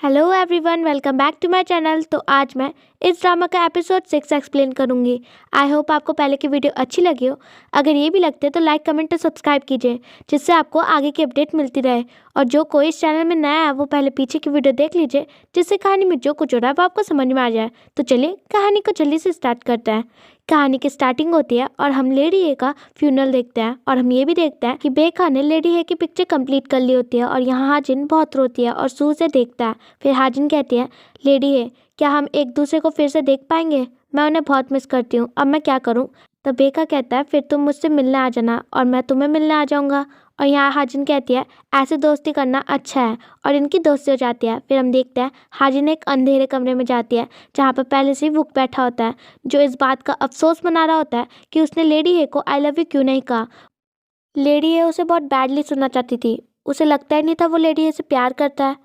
Hello everyone, welcome back to my channel. तो आज मैं इस ड्रामा का एपिसोड 6 एक्सप्लेन करूंगी। आई होप आपको पहले की वीडियो अच्छी लगी हो। अगर ये भी लगते है तो लाइक कमेंट और सब्सक्राइब कीजिए, जिससे आपको आगे की अपडेट मिलती रहे। और जो कोई इस चैनल में नया है वो पहले पीछे की वीडियो देख लीजिए, जिससे कहानी में जो कुछ हो रहा है वो आपको समझ में आ जाए। तो चलिए कहानी को जल्दी से स्टार्ट करते हैं। कहानी की स्टार्टिंग होती है और हम लेडी ए का फ्यूनरल देखते हैं। और हम ये भी देखते हैं कि बेका ने लेडी ए की पिक्चर कंप्लीट कर ली होती है। और यहाँ हाजिन बहुत रोती है और सू से देखता है। फिर हाजिन कहती है, लेडी ए, क्या हम एक दूसरे को फिर से देख पाएंगे? मैं उन्हें बहुत मिस करती हूँ, अब मैं क्या करूँ? तब बेका कहता है, फिर तुम मुझसे मिलने आ जाना और मैं तुम्हें मिलने आ जाऊँगा। और यहाँ हाजिन कहती है, ऐसे दोस्ती करना अच्छा है। और इनकी दोस्ती हो जाती है। फिर हम देखते हैं हाजिन एक अंधेरे कमरे में जाती है, जहाँ पर पहले से ही वुक बैठा होता है, जो इस बात का अफसोस मना रहा होता है कि उसने लेडी हे को आई लव यू क्यों नहीं कहा। लेडी हे उसे बहुत बैडली सुनना चाहती थी। उसे लगता ही नहीं था वो लेडी हे से प्यार करता है।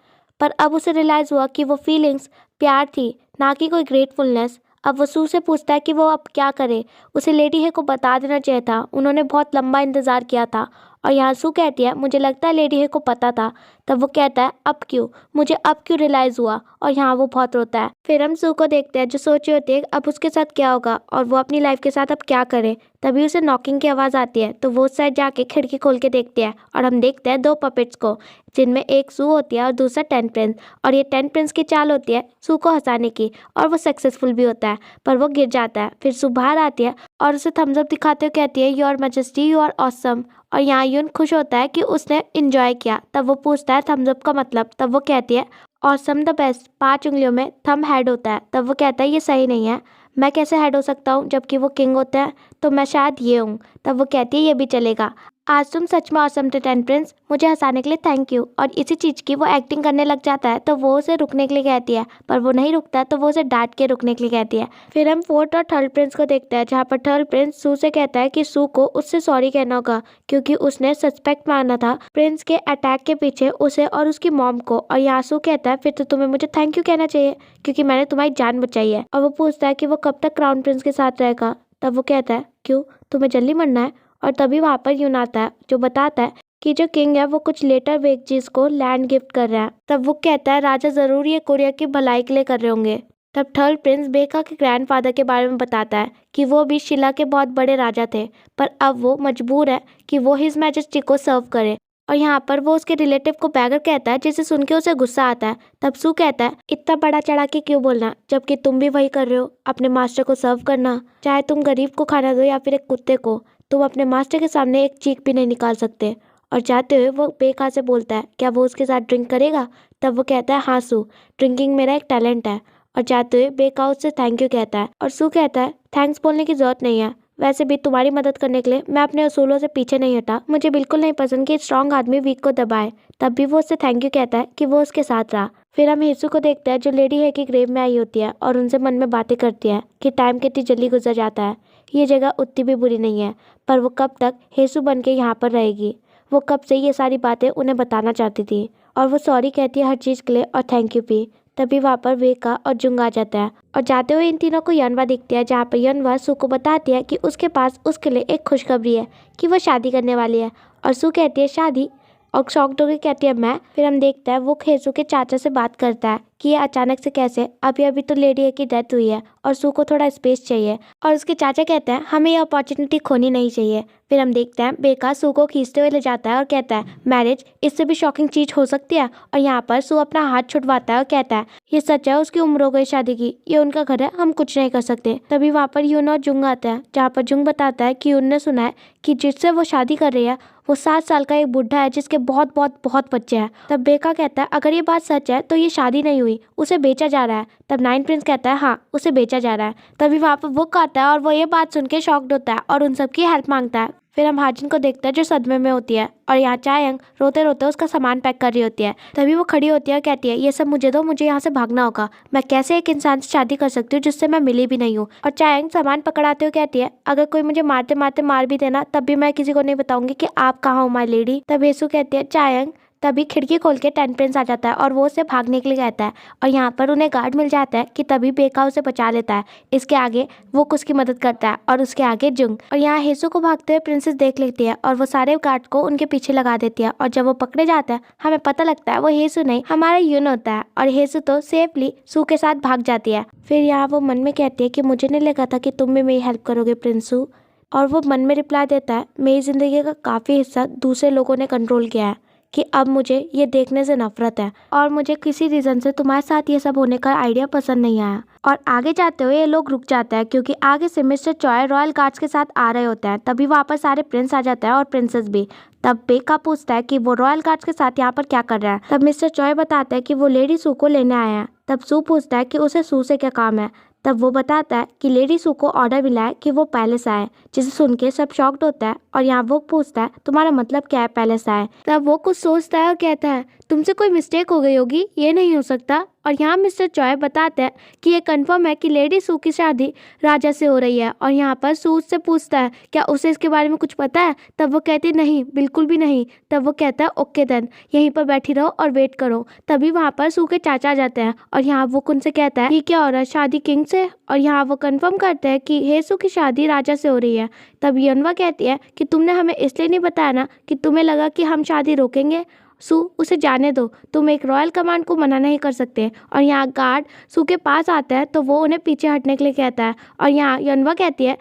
पर अब उसे रियलाइज़ हुआ कि वो फीलिंग्स प्यार थी, ना कि कोई ग्रेटफुलनेस। अब वो सू से पूछता है कि वो अब क्या करे। उसे लेडी हे को बता देना चाहिए था, उन्होंने बहुत लंबा इंतज़ार किया था। और यहाँ सू कहती है, मुझे लगता है लेडी हे को पता था। तब वो कहता है, अब क्यों, मुझे अब क्यों रियलाइज़ हुआ। और यहाँ वो बहुत रोता है। फिर हम सू को देखते हैं, जो सोच रही होती है अब उसके साथ क्या होगा और वो अपनी लाइफ के साथ अब क्या करे। तभी उसे नॉकिंग की आवाज़ आती है, तो वो उस साइड जाके खिड़की खोल के देखती है। और हम देखते हैं दो पपेट्स को, जिनमें एक सू होती है और दूसरा टेन प्रिंस। और ये टेन प्रिंस की चाल होती है सू को हंसाने की, और वो सक्सेसफुल भी होता है, पर वो गिर जाता है। फिर सू बाहर आती है और उसे थम्स अप दिखाते हुए कहती है, your majesty, you are awesome. और यहाँ यून खुश होता है कि उसने इंजॉय किया। तब वो पूछता है थम्स अप का मतलब। तब वो कहती है, ऑसम द बेस्ट। 5 उंगलियों में थम हेड होता है। तब वो कहता है, ये सही नहीं है, मैं कैसे हेड हो सकता हूँ जबकि वो किंग होते हैं, तो मैं शायद ये हूँ। तब वो कहती है, ये भी चलेगा। आज तुम सच में ऑसम थे टेन प्रिंस, मुझे हंसाने के लिए थैंक यू। और इसी चीज़ की वो एक्टिंग करने लग जाता है, तो वो उसे रुकने के लिए कहती है, पर वो नहीं रुकता, तो वो उसे डांट के रुकने के लिए कहती है। फिर हम फोर्थ और थर्ड प्रिंस को देखते हैं, जहाँ पर थर्ड प्रिंस सू से कहता है कि सू को उससे सॉरी कहना होगा, क्योंकि उसने सस्पेक्ट माना था प्रिंस के अटैक के पीछे उसे और उसकी मॉम को। और यहाँ सू कहता है, फिर तो तुम्हें मुझे थैंक यू कहना चाहिए, क्योंकि मैंने तुम्हारी जान बचाई है। और वो पूछता है कि वो कब तक क्राउन प्रिंस के साथ रहेगा। तब वो कहता है, क्यों, तुम्हें जल्दी मरना है? और तभी वहाँ पर यून आता है, जो बताता है कि जो किंग है वो कुछ लेटर वेगजीज को लैंड गिफ्ट कर रहा है। तब वो कहता है, राजा जरूर ये कोरिया की भलाई के लिए कर रहे होंगे। तब थर्ड प्रिंस बेका के ग्रैंडफादर के बारे में बताता है कि वो भी शिला के बहुत बड़े राजा थे, पर अब वो मजबूर है कि वो हिज मैजेस्टी को सर्व करे। और यहाँ पर वो उसके रिलेटिव को बैगर कहता है, जिसे सुन के उसे गुस्सा आता है। तब सू कहता है, इतना बड़ा चढ़ा के क्यों बोलना, जबकि तुम भी वही कर रहे हो, अपने मास्टर को सर्व करना। चाहे तुम गरीब को खाना दो या फिर एक कुत्ते को, तुम अपने मास्टर के सामने एक चीख भी नहीं निकाल सकते। और जाते हुए वो बेका से बोलता है, क्या वो उसके साथ ड्रिंक करेगा? तब वो कहता है, हाँ सू, ड्रिंकिंग मेरा एक टैलेंट है। और जाते हुए बेका उससे थैंक यू कहता है। और सू कहता है, थैंक्स बोलने की जरूरत नहीं है, वैसे भी तुम्हारी मदद करने के लिए मैं अपने असूलों से पीछे नहीं हटा। मुझे बिल्कुल नहीं पसंद कि स्ट्रांग आदमी वीक को दबाए। तब भी वो उससे थैंक यू कहता है कि वो उसके साथ रहा। फिर हम हेसू को देखते हैं, जो लेडी है की ग्रेव में आई होती है और उनसे मन में बातें करती है कि टाइम कितनी जल्दी गुजर जाता है, ये जगह उतनी भी बुरी नहीं है, पर वो कब तक हेसू बन के यहाँ पर रहेगी। वो कब से ये सारी बातें उन्हें बताना चाहती थी। और वो सॉरी कहती है हर चीज़ के लिए और थैंक यू भी। तभी वहाँ पर वेका और जुंग आ जाता है। और जाते हुए इन तीनों को यनवा दिखती है, जहाँ पर यनवा सू को बताती है कि उसके पास उसके लिए एक खुशखबरी है कि वो शादी करने वाली है। और सू कहती है, शादी? और शॉक्ड होकर कहती है, मैं? फिर हम देखते हैं वो खेसू के चाचा से बात करता है कि ये अचानक से कैसे, अभी अभी तो लेडी ए की डेथ हुई है और सू को थोड़ा स्पेस चाहिए। और उसके चाचा कहते हैं, हमें ये अपॉर्चुनिटी खोनी नहीं चाहिए। फिर हम देखते हैं बेका सू को खींचते हुए ले जाता है और कहता है, मैरिज, इससे भी शॉकिंग चीज हो सकती है। और यहाँ पर सू अपना हाथ छुड़वाता है और कहता है, ये सच है, उसकी उम्र हो गई शादी की, ये उनका घर है, हम कुछ नहीं कर सकते। तभी वहाँ पर यून और जुंग आता है, जहाँ पर जुंग बताता है कि यून ने सुना है कि जिससे वो शादी कर रही है वो 7 साल का एक बुढ़ा है, जिसके बहुत बहुत बहुत बच्चे हैं। तब बेका कहता है, अगर ये बात सच है तो ये शादी नहीं हुई, उसे बेचा जा रहा है। तब नाइन प्रिंस कहता है, हाँ, उसे बेचा जा रहा है। तभी वहाँ पर वुक आता है और वो ये बात सुन के शॉक्ड होता है और उन सबकी हेल्प मांगता है। फिर हम हाजिन को देखते हैं, जो सदमे में होती है। और यहाँ चायंग रोते रोते उसका सामान पैक कर रही होती है। तभी वो खड़ी होती है और कहती है, ये सब मुझे दो, मुझे यहाँ से भागना होगा। मैं कैसे एक इंसान से शादी कर सकती हूँ जिससे मैं मिली भी नहीं हूँ? और चायंग सामान पकड़ाते हुए कहती है, अगर कोई मुझे मारते मारते मार भी देना, तब भी मैं किसी को नहीं बताऊंगी कि आप कहाँ हो माय लेडी। तब हेसू कहती है, चायंग, तभी खिड़की खोल के टेन प्रिंस आ जाता है और वो उसे भागने के लिए कहता है और यहाँ पर उन्हें गार्ड मिल जाता है कि तभी बेका उसे बचा लेता है। इसके आगे वो उसकी मदद करता है और उसके आगे जुंग। और यहाँ हेसु को भागते हुए प्रिंसेस देख लेती है और वो सारे गार्ड को उनके पीछे लगा देती है और जब वो पकड़े जाता है हमें पता लगता है वो हेसु नहीं हमारा यून होता है और हेसु तो सेफली सू के साथ भाग जाती है। फिर यहाँ वो मन में कहती है कि मुझे नहीं लगा था कि तुम भी मेरी हेल्प करोगे प्रिंसू। और वो मन में रिप्लाई देता है मेरी ज़िंदगी का काफ़ी हिस्सा दूसरे लोगों ने कंट्रोल किया है कि अब मुझे ये देखने से नफरत है और मुझे किसी रीज़न से तुम्हारे साथ ये सब होने का आइडिया पसंद नहीं आया। और आगे जाते हुए ये लोग रुक जाता है क्योंकि आगे से मिस्टर चॉय रॉयल गार्ड्स के साथ आ रहे होते हैं। तभी वापस सारे प्रिंस आ जाता है और प्रिंसेस भी। तब बेका पूछता है कि वो रॉयल गार्ड्स के साथ यहाँ पर क्या कर रहा है। तब मिस्टर चॉय बताता है कि वो लेडी सू को लेने आया है। तब सू पूछता है कि उसे सू से क्या काम है। तब वो बताता है कि लेडी सू को ऑर्डर मिला है कि वो पैलेस आए, जिसे सुन के सब शॉक्ड होता है। और यहाँ वो पूछता है तुम्हारा मतलब क्या है पैलेस आए। तब वो कुछ सोचता है और कहता है तुमसे कोई मिस्टेक हो गई होगी, ये नहीं हो सकता। और यहाँ मिस्टर चॉय बताते हैं कि ये कंफर्म है कि लेडी सू की शादी राजा से हो रही है। और यहाँ पर सू से पूछता है क्या उसे इसके बारे में कुछ पता है। तब वो कहती है नहीं, बिल्कुल भी नहीं। तब वो कहता है ओके देन, यहीं पर बैठी रहो और वेट करो। तभी वहाँ पर सू के चाचा आ जाते हैं और यहाँ वो उनसे कहता है कि क्या हो रहा है, शादी किंग से। और यहाँ वो कंफर्म करते हैं कि हेसु की शादी राजा से हो रही है। तब यनवा कहती है कि तुमने हमें इसलिए नहीं बताया ना कि तुम्हें लगा कि हम शादी रोकेंगे। सू, उसे जाने दो, तुम एक रॉयल कमांड को मना नहीं कर सकते। और यहाँ गार्ड सू के पास आता है तो वो उन्हें पीछे हटने के लिए कहता है। और यहाँ यनवा कहती है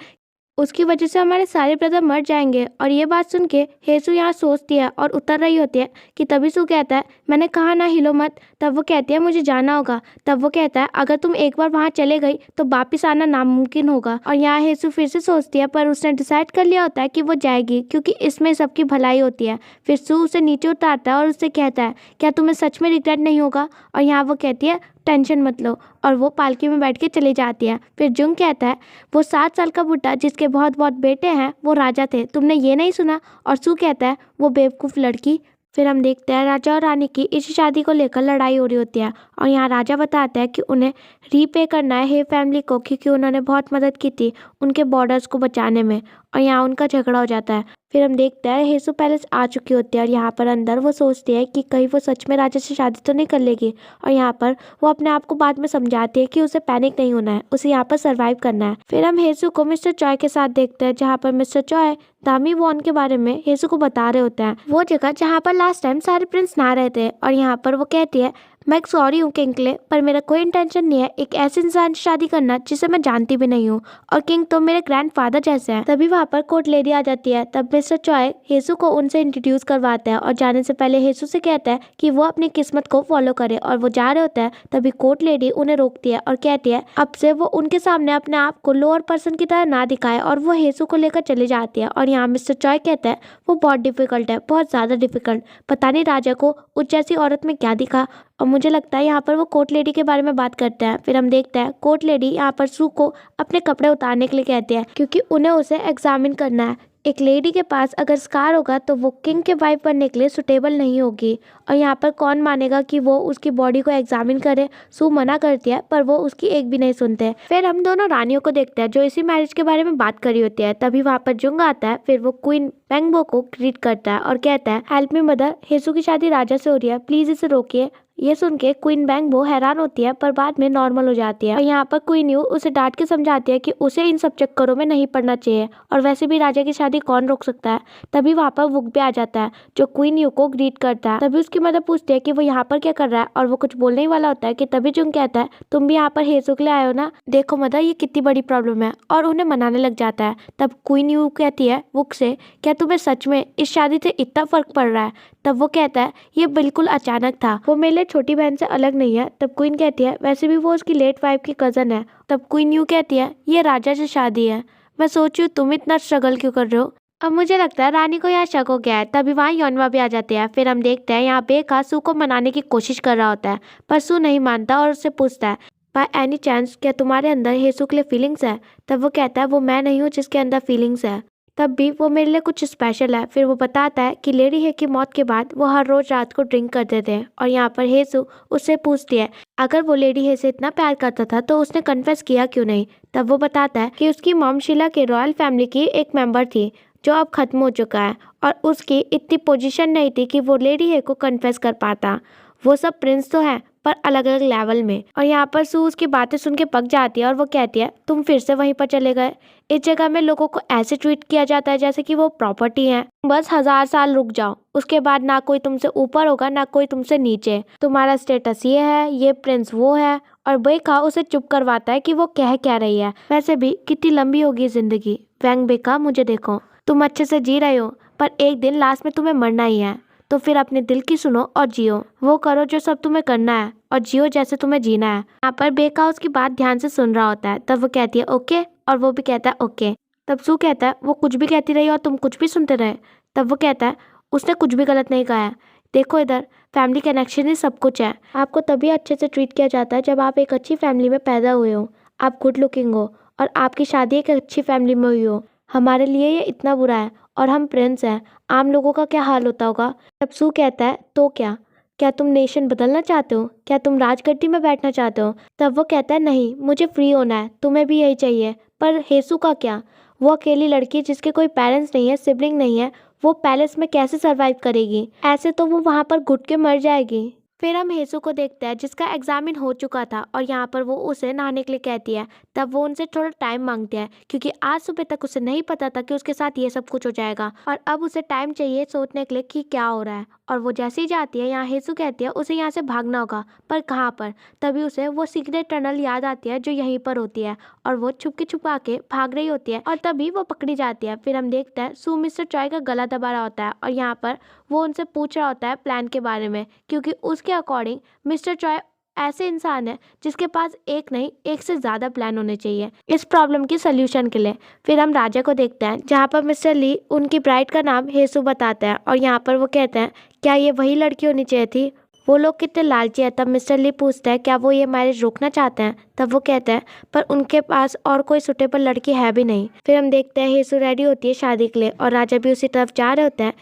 उसकी वजह से हमारे सारे ब्रदर मर जाएंगे। और ये बात सुन के हेसु यहाँ सोचती है और उतर रही होती है कि तभी सू कहता है मैंने कहा ना हिलो मत। तब वो कहती है मुझे जाना होगा। तब वो कहता है अगर तुम एक बार वहाँ चले गई तो वापिस आना नामुमकिन होगा। और यहाँ हेसु फिर से सोचती है पर उसने डिसाइड कर लिया होता है कि वो जाएगी क्योंकि इसमें सबकी भलाई होती है। फिर सू उसे नीचे उतारता है और उससे कहता है क्या तुम्हें सच में रिग्रेट नहीं होगा। और यहाँ वो कहती है टेंशन मत लो। और वो पालकी में बैठ के चली जाती है। फिर जुंग कहता है वो 7 साल का बुड्ढा जिसके बहुत बहुत बेटे हैं वो राजा थे, तुमने ये नहीं सुना। और सू कहता है वो बेवकूफ़ लड़की। फिर हम देखते हैं राजा और रानी की इस शादी को लेकर लड़ाई हो रही होती है। और यहाँ राजा बताता है कि उन्हें रीपे करना है हे फैमिली को क्योंकि उन्होंने बहुत मदद की थी उनके बॉर्डर्स को बचाने में। और यहाँ उनका झगड़ा हो जाता है। फिर हम देखते हैं हेसु पैलेस आ चुकी होती है और यहाँ पर अंदर वो सोचती है कि कहीं वो सच में राजा से शादी तो नहीं कर लेगी। और यहाँ पर वो अपने आप को बाद में समझाती है कि उसे पैनिक नहीं होना है, उसे यहाँ पर सर्वाइव करना है। फिर हम हेसु को मिस्टर चॉय के साथ देखते हैं जहाँ पर मिस्टर चॉय दामी वॉन के बारे में हेसु को बता रहे होते हैं, वो जगह जहाँ पर लास्ट टाइम सारे प्रिंस नहा रहे थे। और यहाँ पर वो कहती है मैं सॉरी हूँ किंग के लिए, पर मेरा कोई इंटेंशन नहीं है एक ऐसे इंसान से शादी करना जिसे मैं जानती भी नहीं हूँ। और किंग तो मेरे ग्रैंडफादर जैसे हैं। तभी वहाँ पर कोर्ट लेडी आ जाती है। तब मिस्टर चॉय हेसु को उनसे इंट्रोड्यूस करवाता है और जाने से पहले हेसु से कहता है कि वो अपनी किस्मत को फॉलो करे। और वो जा रहे होते हैं तभी कोर्ट लेडी उन्हें रोकती है और कहती है अब से वो उनके सामने अपने आप को लोअर पर्सन की तरह ना दिखाए। और वो हेसु को लेकर चली जाती है। और यहाँ मिस्टर चॉय कहता है वो बहुत डिफिकल्ट है, बहुत ज़्यादा डिफिकल्ट, पता नहीं राजा को उस जैसी औरत में क्या दिखा। और मुझे लगता है यहाँ पर वो कोर्ट लेडी के बारे में बात करते हैं। फिर हम देखते हैं कोर्ट लेडी यहाँ पर सू को अपने कपड़े उतारने के लिए कहती है क्योंकि उन्हें उसे एग्जामिन करना है। एक लेडी के पास अगर स्कार होगा तो वो किंग के वाइफ बनने के लिए सुटेबल नहीं होगी। और यहाँ पर कौन मानेगा कि वो उसकी बॉडी को एग्जामिन करे। सू मना करती है पर वो उसकी एक भी नहीं सुनते। फिर हम दोनों रानियों को देखते हैं जो इसी मैरिज के बारे में बात करी होती है। तभी वहाँ पर जुंग आता है। फिर वो क्वीन बेंगबो को ग्रीट करता है और कहता है हेल्प मी मदर, हेसु की शादी राजा से हो रही है, प्लीज इसे रोकिए। ये सुन के क्वीन बेंगबो हैरान होती है पर बाद में नॉर्मल हो जाती है। और यहाँ पर क्वीन यू उसे डांट के समझाती है कि उसे इन सब चक्करों में नहीं पड़ना चाहिए और वैसे भी राजा की शादी कौन रोक सकता है। तभी वहाँ पर वुक भी आ जाता है जो क्वीन यू को ग्रीट करता है। तभी उसकी मदर पूछती है कि वो यहाँ पर क्या कर रहा है और वो कुछ बोलने ही वाला होता है कि तभी जुंग कहता है तुम भी यहाँ पर हेसु के लिए आए हो ना, देखो मदर ये कितनी बड़ी प्रॉब्लम है। और उन्हें मनाने लग जाता है। तब क्वीन यू कहती है वुक से क्या तुम्हें सच में इस शादी से इतना फर्क पड़ रहा है। तब वो कहता है ये बिल्कुल अचानक था, वो मेरे लिए छोटी बहन से अलग नहीं है। तब क्वीन कहती है वैसे भी वो उसकी लेट वाइफ की कजन है। तब क्वीन यू कहती है ये राजा से शादी है, मैं सोच रही हूँ तुम इतना स्ट्रगल क्यों कर रहे हो। अब मुझे लगता है रानी को यहाँ शक हो गया है। तभी वहाँ योनवा भी आ जाते हैं। फिर हम देखते हैं यहाँ बेका सू को मनाने की कोशिश कर रहा होता है पर सू नहीं मानता और उससे पूछता है बाय एनी चांस क्या तुम्हारे अंदर हेसु के लिए फीलिंग्स है। तब वो कहता है वो मैं नहीं हूँ जिसके अंदर फीलिंग्स है, तब भी वो मेरे लिए कुछ स्पेशल है। फिर वो बताता है कि लेडी हे की मौत के बाद वो हर रोज रात को ड्रिंक करते थे। और यहाँ पर हेसु उससे पूछती है अगर वो लेडी हे से इतना प्यार करता था तो उसने कन्फेस किया क्यों नहीं। तब वो बताता है कि उसकी मॉम शीला के रॉयल फैमिली की एक मेंबर थी जो अब खत्म हो चुका है, और उसकी इतनी पोजीशन नहीं थी कि वो लेडी हे को कन्फेस कर पाता। वो सब प्रिंस तो है पर अलग अलग लेवल में। और यहाँ पर सू उसकी बातें सुन के पक जाती है और वो कहती है तुम फिर से वहीं पर चले गए। इस जगह में लोगों को ऐसे ट्रीट किया जाता है जैसे कि वो प्रॉपर्टी है। बस 1000 साल रुक जाओ, उसके बाद ना कोई तुमसे ऊपर होगा ना कोई तुमसे नीचे। तुम्हारा स्टेटस ये है, ये प्रिंस वो है। और बेका उसे चुप करवाता है कि वो कह क्या रही है। वैसे भी कितनी लंबी होगी जिंदगी। वैंग बेका मुझे देखो, तुम अच्छे से जी रहे हो पर एक दिन लास्ट में तुम्हें मरना ही है, तो फिर अपने दिल की सुनो और जियो। वो करो जो सब तुम्हें करना है और जियो जैसे तुम्हें जीना है। यहाँ पर बेका उसकी बात ध्यान से सुन रहा होता है। तब वो कहती है ओके, और वो भी कहता है ओके। तब सू कहता है वो कुछ भी कहती रही और तुम कुछ भी सुनते रहे। तब वो कहता है उसने कुछ भी गलत नहीं कहा है। देखो इधर, फैमिली कनेक्शन ही सब कुछ है। आपको तभी अच्छे से ट्रीट किया जाता है जब आप एक अच्छी फैमिली में पैदा हुए हो, आप गुड लुकिंग हो और आपकी शादी एक अच्छी फैमिली में हुई हो। हमारे लिए ये इतना बुरा है और हम प्रिंस हैं, आम लोगों का क्या हाल होता होगा। तब सू कहता है तो क्या तुम नेशन बदलना चाहते हो? क्या तुम राजगद्दी में बैठना चाहते हो? तब वो कहता है नहीं, मुझे फ्री होना है, तुम्हें भी यही चाहिए। पर हेसू का क्या? वो अकेली लड़की जिसके कोई पेरेंट्स नहीं है, सिबलिंग नहीं है, वो पैलेस में कैसे सरवाइव करेगी? ऐसे तो वो वहाँ पर घुट के मर जाएगी। फिर हम हेसू को देखते हैं जिसका एग्जामिन हो चुका था और यहाँ पर वो उसे नहाने के लिए कहती है। तब वो उनसे थोड़ा टाइम मांगती है क्योंकि आज सुबह तक उसे नहीं पता था कि उसके साथ ये सब कुछ हो जाएगा और अब उसे टाइम चाहिए सोचने के लिए कि क्या हो रहा है। और वो जैसे ही जाती है, यहाँ हेसू कहती है उसे यहाँ से भागना होगा, पर कहाँ पर? तभी उसे वो सीक्रेट टनल याद आती है जो यहीं पर होती है और वो छुपके छुपा के भाग रही होती है और तभी वो पकड़ी जाती है। फिर हम देखते हैं सू मिस्टर चॉय का गला दबा रहा होता है और यहाँ पर वो उनसे पूछ रहा होता है प्लान के बारे में, क्योंकि उसके अकॉर्डिंग मिस्टर चॉय ऐसे इंसान है जिसके पास एक नहीं, एक से ज़्यादा प्लान होने चाहिए इस प्रॉब्लम की सोल्यूशन के लिए। फिर हम राजा को देखते हैं जहाँ पर मिस्टर ली उनकी ब्राइड का नाम हेसू बताता है और यहाँ पर वो कहते हैं क्या ये वही लड़की होनी चाहिए थी? वो लोग कितने लालची है। तब मिस्टर ली पूछता है क्या वो ये मैरिज रोकना चाहते हैं? तब वो कहते हैं पर उनके पास और कोई सुटेबल लड़की है भी नहीं। फिर हम देखते हैं हेसू रेडी होती है शादी के लिए और राजा भी उसी तरफ जा रहे होते हैं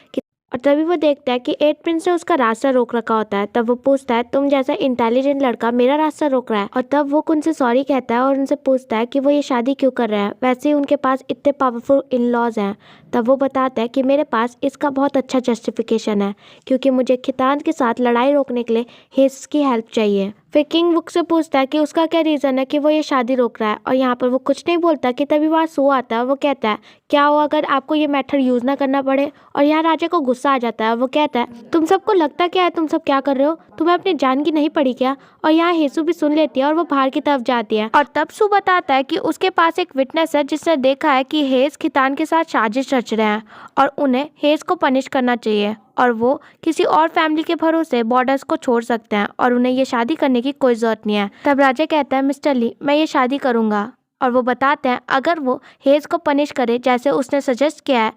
और तभी वो देखता है कि 8 प्रिंस ने उसका रास्ता रोक रखा होता है। तब वो पूछता है तुम जैसा इंटेलिजेंट लड़का मेरा रास्ता रोक रहा है? और तब वो उनसे सॉरी कहता है और उनसे पूछता है कि वो ये शादी क्यों कर रहे हैं, वैसे ही उनके पास इतने पावरफुल इन लॉज हैं। तब वो बताता है कि मेरे पास इसका बहुत अच्छा जस्टिफिकेशन है, क्योंकि मुझे खितान के साथ लड़ाई रोकने के लिए हेस की हेल्प चाहिए। फिर किंग बुक से पूछता है कि उसका क्या रीज़न है कि वो ये शादी रोक रहा है और यहाँ पर वो कुछ नहीं बोलता कि तभी वहाँ सो आता है। वो कहता है क्या हो अगर आपको ये मेथड यूज़ ना करना पड़े? और यहाँ राजा को गुस्सा आ जाता है। वो कहता है तुम सबको लगता क्या है तुम सब क्या कर रहे हो? तुम्हें अपनी जान की नहीं पड़ी क्या? और यहाँ हेसू भी सुन लेती है और वो बाहर की तरफ जाती है और तब सू बताता है कि उसके पास एक विटनेस है जिसने देखा है कि हेस खितान के साथ साजिश रच रहे हैं और उन्हें हेस को पनिश करना चाहिए और वो किसी और फैमिली के भरोसे बॉर्डर्स को छोड़ सकते हैं और उन्हें ये शादी करने की कोई जरूरत नहीं है। तब राजा कहता है मिस्टर ली मैं ये शादी करूँगा। और वो बताते हैं अगर वो हेज को पनिश करे जैसे उसने सजेस्ट किया है,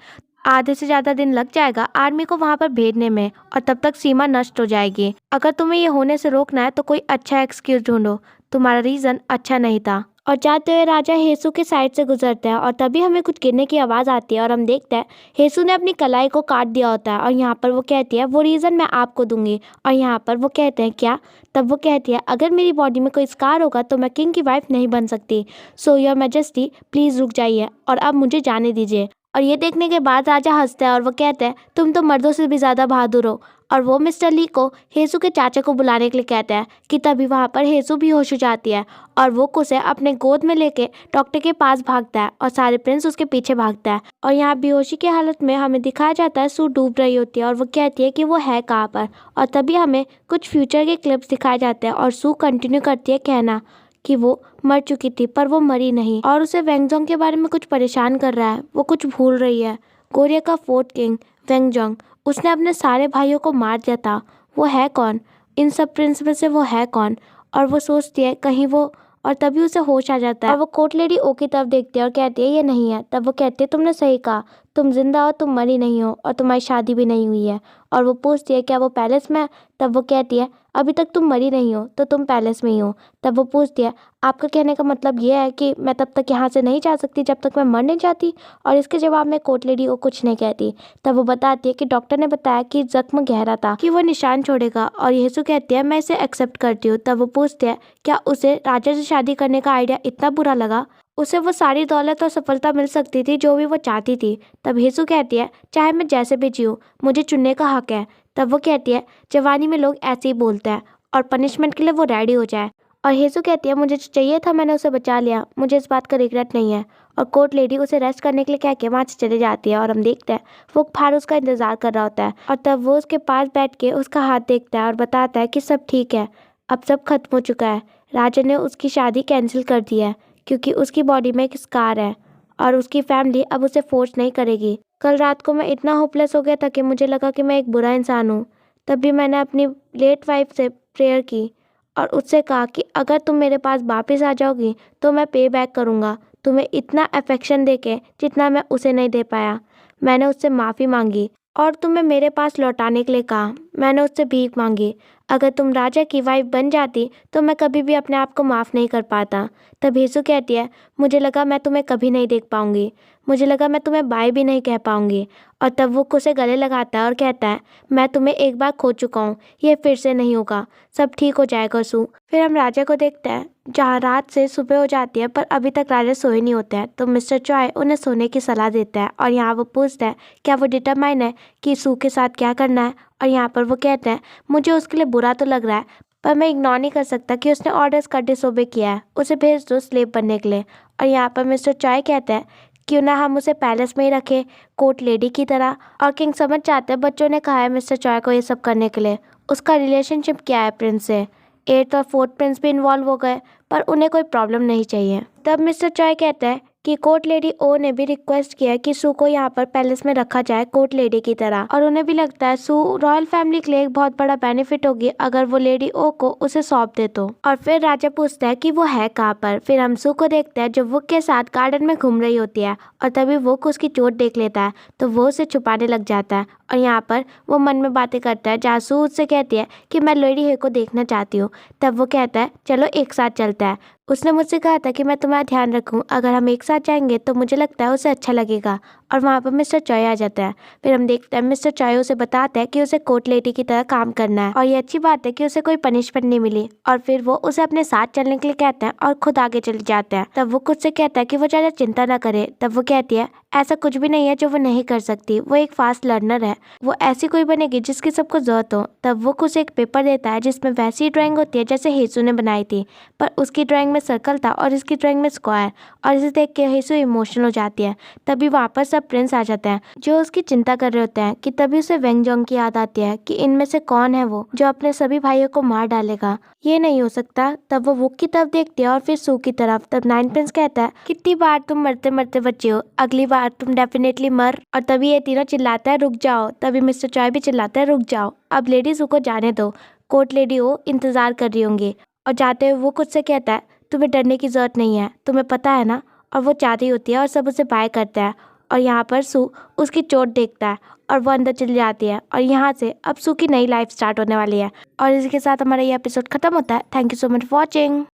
आधे से ज़्यादा दिन लग जाएगा आर्मी को वहाँ पर भेजने में और तब तक सीमा नष्ट हो जाएगी। अगर तुम्हें ये होने से रोकना है तो कोई अच्छा एक्सक्यूज ढूंढो, तुम्हारा रीज़न अच्छा नहीं था। और जाते हुए राजा हेसू के साइड से गुजरते हैं और तभी हमें कुछ गिरने की आवाज़ आती है और हम देखते हैं हेसू ने अपनी कलाई को काट दिया होता है और यहाँ पर वो कहती है वो रीज़न मैं आपको दूंगी। और यहाँ पर वो कहते हैं क्या? तब वो कहती है अगर मेरी बॉडी में कोई स्कार होगा तो मैं किंग की वाइफ नहीं बन सकती। सो योर मैजेस्टी प्लीज़ रुक जाइए और अब मुझे जाने दीजिए। और ये देखने के बाद राजा हंसता है और वो कहते हैं तुम तो मर्दों से भी ज़्यादा बहादुर हो। और वो मिस्टर ली को हेसू के चाचा को बुलाने के लिए कहता है कि तभी वहाँ पर हेसू भी होश हो जाती है और वो उसे अपने गोद में लेके डॉक्टर के पास भागता है और सारे प्रिंस उसके पीछे भागता है। और यहाँ बेहोशी की हालत में हमें दिखाया जाता है सू डूब रही होती है और वो कहती है कि वो है कहाँ पर। और तभी हमें कुछ फ्यूचर के क्लिप्स दिखाए जाते हैं और सू कंटिन्यू करती है कहना कि वो मर चुकी थी पर वो मरी नहीं और उसे वेंगजोंग के बारे में कुछ परेशान कर रहा है, वो कुछ भूल रही है। कोरिया का 4th किंग वेंगजोंग, उसने अपने सारे भाइयों को मार दिया था। वो है कौन? इन सब प्रिंस में से वो है कौन? और वो सोचती है कहीं वो, और तभी उसे होश आ जाता है और वो कोर्ट लेडी ओ की तरफ देखती है और कहती है ये नहीं है। तब वो कहती है तुमने सही कहा, तुम जिंदा हो, तुम मरी नहीं हो और तुम्हारी शादी भी नहीं हुई है। और वो पूछती है क्या वो पैलेस में है? तब वो कहती है अभी तक तुम मरी नहीं हो तो तुम पैलेस में ही हो। तब वो पूछती है आपका कहने का मतलब ये है कि मैं तब तक यहाँ से नहीं जा सकती जब तक मैं मर नहीं जाती? और इसके जवाब में कोर्ट लेडी वो कुछ नहीं कहती। तब वो बताती है कि डॉक्टर ने बताया कि जख्म गहरा था, कि वो निशान छोड़ेगा। और येसु कहती है मैं इसे एक्सेप्ट करती हूँ। तब वो पूछती है क्या उसे राजा से शादी करने का आइडिया इतना बुरा लगा? उसे वो सारी दौलत और सफलता मिल सकती थी जो भी वो चाहती थी। तब हेसू कहती है, चाहे मैं जैसे भी जीऊँ, मुझे चुनने का हक है। तब वो कहती है, जवानी में लोग ऐसे ही बोलते हैं और पनिशमेंट के लिए वो रेडी हो जाए। और हेसू कहती है, मुझे जो चाहिए था मैंने उसे बचा लिया, मुझे इस बात का रिग्रेट नहीं है। और कोर्ट लेडी उसे रेस्ट करने के लिए कह के वहाँ से चली जाती है और हम देखते हैं वो बाहर उसका इंतजार कर रहा होता है। और तब वो उसके पास बैठ के उसका हाथ देखता है और बताता है कि सब ठीक है, अब सब खत्म हो चुका है। राजा ने उसकी शादी कैंसिल कर दी है क्योंकि उसकी बॉडी में एक स्कार है और उसकी फैमिली अब उसे फोर्स नहीं करेगी। कल रात को मैं इतना होपलेस हो गया था कि मुझे लगा कि मैं एक बुरा इंसान हूँ। तब भी मैंने अपनी लेट वाइफ से प्रेयर की और उससे कहा कि अगर तुम मेरे पास वापस आ जाओगी तो मैं पे बैक करूँगा तुम्हें इतना अफेक्शन देके जितना मैं उसे नहीं दे पाया। मैंने उससे माफ़ी मांगी और तुम्हें मेरे पास लौटाने के लिए कहा। मैंने उससे भीख मांगी। अगर तुम राजा की वाइफ बन जाती तो मैं कभी भी अपने आप को माफ़ नहीं कर पाता। तब हेसू कहती है, मुझे लगा मैं तुम्हें कभी नहीं देख पाऊंगी, मुझे लगा मैं तुम्हें बाय भी नहीं कह पाऊंगी। और तब वो उसे गले लगाता है और कहता है, मैं तुम्हें एक बार खो चुका हूँ, ये फिर से नहीं होगा, सब ठीक हो जाएगा सू। फिर हम राजा को देखते हैं जहाँ रात से सुबह हो जाती है पर अभी तक राजा सोए नहीं होते हैं। तो मिस्टर चॉय उन्हें सोने की सलाह देता है और यहाँ वो पूछता है क्या वो डिटरमाइन है कि सू के साथ क्या करना है। और यहाँ पर वो कहते हैं, मुझे उसके लिए बुरा तो लग रहा है पर मैं इग्नोर नहीं कर सकता कि उसने ऑर्डर्स का डिसोबे किया है, उसे भेज दो स्लेव बनने के लिए। और यहाँ पर मिस्टर चॉय कहते हैं क्यों ना हम उसे पैलेस में ही रखें कोर्ट लेडी की तरह। और किंग समझ जाते हैं बच्चों ने कहा है मिस्टर चॉय को ये सब करने के लिए। उसका रिलेशनशिप क्या है प्रिंस से, 8th और 4th प्रिंस भी इन्वॉल्व हो गए पर उन्हें कोई प्रॉब्लम नहीं चाहिए। तब मिस्टर चॉय कहता है कि कोर्ट लेडी ओ ने भी रिक्वेस्ट किया कि सू को यहाँ पर पैलेस में रखा जाए कोर्ट लेडी की तरह और उन्हें भी लगता है सू रॉयल फैमिली के लिए एक बहुत बड़ा बेनिफिट होगी अगर वो लेडी ओ को उसे सौंप दे तो। और फिर राजा पूछता है कि वो है कहाँ पर। फिर हम सू को देखते हैं जो वुक के साथ गार्डन में घूम रही होती है और तभी वुक उसकी चोट देख लेता है तो वो उसे छुपाने लग जाता है। और यहाँ पर वो मन में बातें करता है जहाँ सू उससे कहती है कि मैं लेडी हे को देखना चाहती हूँ। तब वो कहता है चलो एक साथ चलता है, उसने मुझसे कहा था कि मैं तुम्हारा ध्यान रखूं, अगर हम एक साथ जाएंगे तो मुझे लगता है उसे अच्छा लगेगा। और वहाँ पर मिस्टर चॉय आ जाता है। फिर हम देखते हैं मिस्टर चॉय उसे बताता है कि उसे कोर्ट लेडी की तरह काम करना है और ये अच्छी बात है कि उसे कोई पनिशमेंट नहीं मिली। और फिर वो उसे अपने साथ चलने के लिए कहते हैं और खुद आगे चले जाते हैं। तब वो खुद से कहता है कि वो ज़्यादा चिंता ना करे। तब वो कहती है ऐसा कुछ भी नहीं है जो वो नहीं कर सकती, वो एक फास्ट लर्नर है, वो ऐसी कोई बनेगी जिसकी सबको जरूरत हो। तब वो कुछ एक पेपर देता है जिसमें वैसी ड्राइंग होती है जैसे हेसू ने बनाई थी पर उसकी ड्राइंग में सर्कल था और इसकी ड्राइंग में स्क्वायर। और इसे देख के हेसू इमोशनल हो जाती है। तभी वहाँ पर सब प्रिंस आ जाते हैं जो उसकी चिंता कर रहे होते हैं कि तभी उसे वेंगजोंग की याद आती है कि इनमें से कौन है वो जो अपने सभी भाइयों को मार डालेगा, ये नहीं हो सकता। तब वो वुक की तरफ देखती है और फिर सू की तरफ। तब नाइन प्रिंस कहता है कितनी बार तुम मरते मरते बच्चे हो, अगली बार तुम डेफिनेटली मर। और तभी ये तीनों चिल्लाता है रुक जाओ। तभी मिस्टर चॉय भी चिल्लाता है रुक जाओ, अब लेडी सू को जाने दो, कोर्ट लेडी हो इंतजार कर रही होंगी। और जाते हुए वो खुद से कहता है तुम्हें डरने की जरूरत नहीं है, तुम्हें पता है ना। और वो चाहती होती है और सब उसे बाय करता है। और यहाँ पर सू उसकी चोट देखता है और वो अंदर चली जाती है। और यहाँ से अब सू की नई लाइफ स्टार्ट होने वाली है। और इसी के साथ हमारा ये एपिसोड खत्म होता है। Thank you so much for watching.